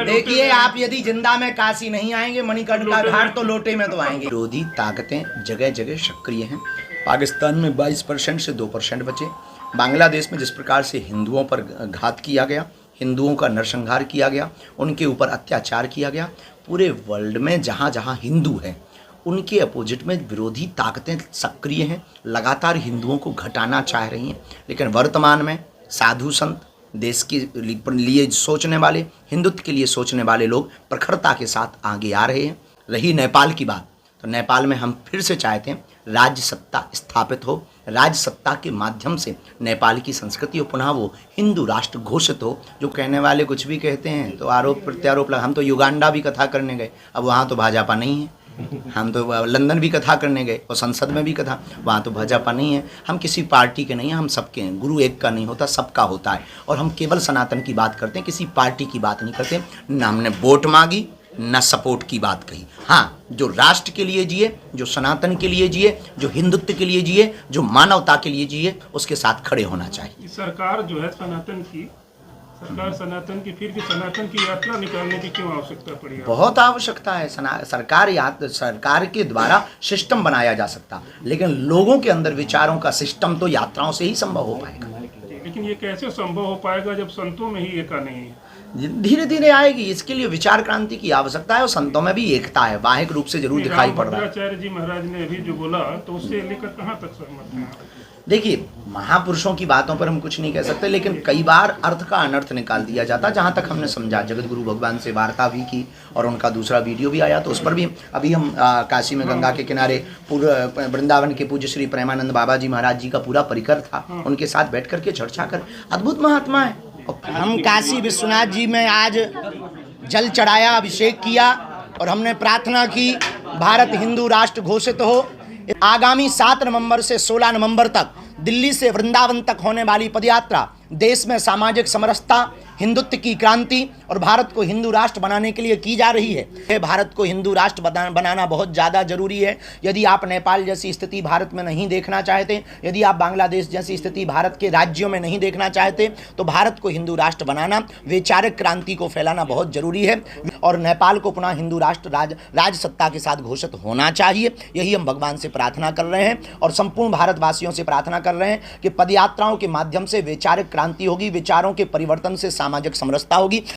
देखिए, आप यदि जिंदा में काशी नहीं आएंगे, मणिकर्णिका घाट तो लोटे में तो आएंगे। विरोधी ताकतें जगह जगह सक्रिय हैं। पाकिस्तान में 22% से 2% बचे। बांग्लादेश में जिस प्रकार से हिंदुओं पर घात किया गया, हिंदुओं का नरसंहार किया गया, उनके ऊपर अत्याचार किया गया, पूरे वर्ल्ड में जहाँ जहाँ हिंदू हैं उनके अपोजिट में विरोधी ताकतें सक्रिय हैं, लगातार हिंदुओं को घटाना चाह रही हैं। लेकिन वर्तमान में साधु संत, देश के लिए सोचने वाले, हिंदुत्व के लिए सोचने वाले लोग प्रखरता के साथ आगे आ रहे हैं। रही नेपाल की बात, तो नेपाल में हम फिर से चाहते हैं राज्य सत्ता स्थापित हो, राज्य सत्ता के माध्यम से नेपाल की संस्कृति और पुनः वो हिंदू राष्ट्र घोषित हो। जो कहने वाले कुछ भी कहते हैं तो आरोप प्रत्यारोप लगा। हम तो युगांडा भी कथा करने गए, अब वहाँ तो भाजपा नहीं है। हम तो लंदन भी कथा करने गए और संसद में भी कथा, वहाँ तो भाजपा नहीं है। हम किसी पार्टी के नहीं हैं, हम सबके हैं। गुरु एक का नहीं होता, सबका होता है। और हम केवल सनातन की बात करते हैं, किसी पार्टी की बात नहीं करते। न हमने वोट मांगी, न सपोर्ट की बात कही। हाँ, जो राष्ट्र के लिए जिए, जो सनातन के लिए जिए, जो हिंदुत्व के लिए जिए, जो मानवता के लिए जिए, उसके साथ खड़े होना चाहिए। सरकार जो है सनातन की फिर भी सनातन की यात्रा निकालने की क्यों आवश्यकता पड़ी? बहुत आवश्यकता है। सरकार के द्वारा सिस्टम बनाया जा सकता, लेकिन लोगों के अंदर विचारों का सिस्टम तो यात्राओं से ही संभव हो पाएगा। लेकिन ये कैसे संभव हो पाएगा जब संतों में ही एकता नहीं है? धीरे धीरे आएगी। इसके लिए विचार क्रांति की आवश्यकता है और संतों में भी एकता है, बाह्य रूप से जरूर दिखाई पड़ रहा है। आचार्य जी महाराज ने अभी जो बोला तो उससे लेकर कहाँ तक सहमत हैं? देखिए, महापुरुषों की बातों पर हम कुछ नहीं कह सकते, लेकिन कई बार अर्थ का अनर्थ निकाल दिया जाता। जहाँ तक हमने समझा, जगत गुरु भगवान से वार्ता भी की और उनका दूसरा वीडियो भी आया, तो उस पर भी अभी हम काशी में गंगा के किनारे पूरे वृंदावन के पूज्य श्री प्रेमानंद बाबा जी महाराज जी का पूरा परिकर था, उनके साथ बैठ करके चर्चा कर। अद्भुत महात्मा है। हम काशी विश्वनाथ जी में आज जल चढ़ाया, अभिषेक किया और हमने प्रार्थना की भारत हिंदू राष्ट्र घोषित हो। आगामी 7 नवंबर से 16 नवंबर तक दिल्ली से वृंदावन तक होने वाली पदयात्रा देश में सामाजिक समरसता, हिंदुत्व की क्रांति और भारत को हिंदू राष्ट्र बनाने के लिए की जा रही है। भारत को हिंदू राष्ट्र बनाना बहुत ज़्यादा जरूरी है। यदि आप नेपाल जैसी स्थिति भारत में नहीं देखना चाहते, यदि आप बांग्लादेश जैसी स्थिति भारत के राज्यों में नहीं देखना चाहते, तो भारत को हिंदू राष्ट्र बनाना, वैचारिक क्रांति को फैलाना बहुत जरूरी है और नेपाल को पुनः हिंदू राष्ट्र राज सत्ता के साथ घोषित होना चाहिए। यही हम भगवान से प्रार्थना कर रहे हैं और संपूर्ण भारतवासियों से प्रार्थना कर रहे हैं कि पदयात्राओं के माध्यम से वैचारिक क्रांति होगी, विचारों के परिवर्तन से सामाजिक समरसता होगी।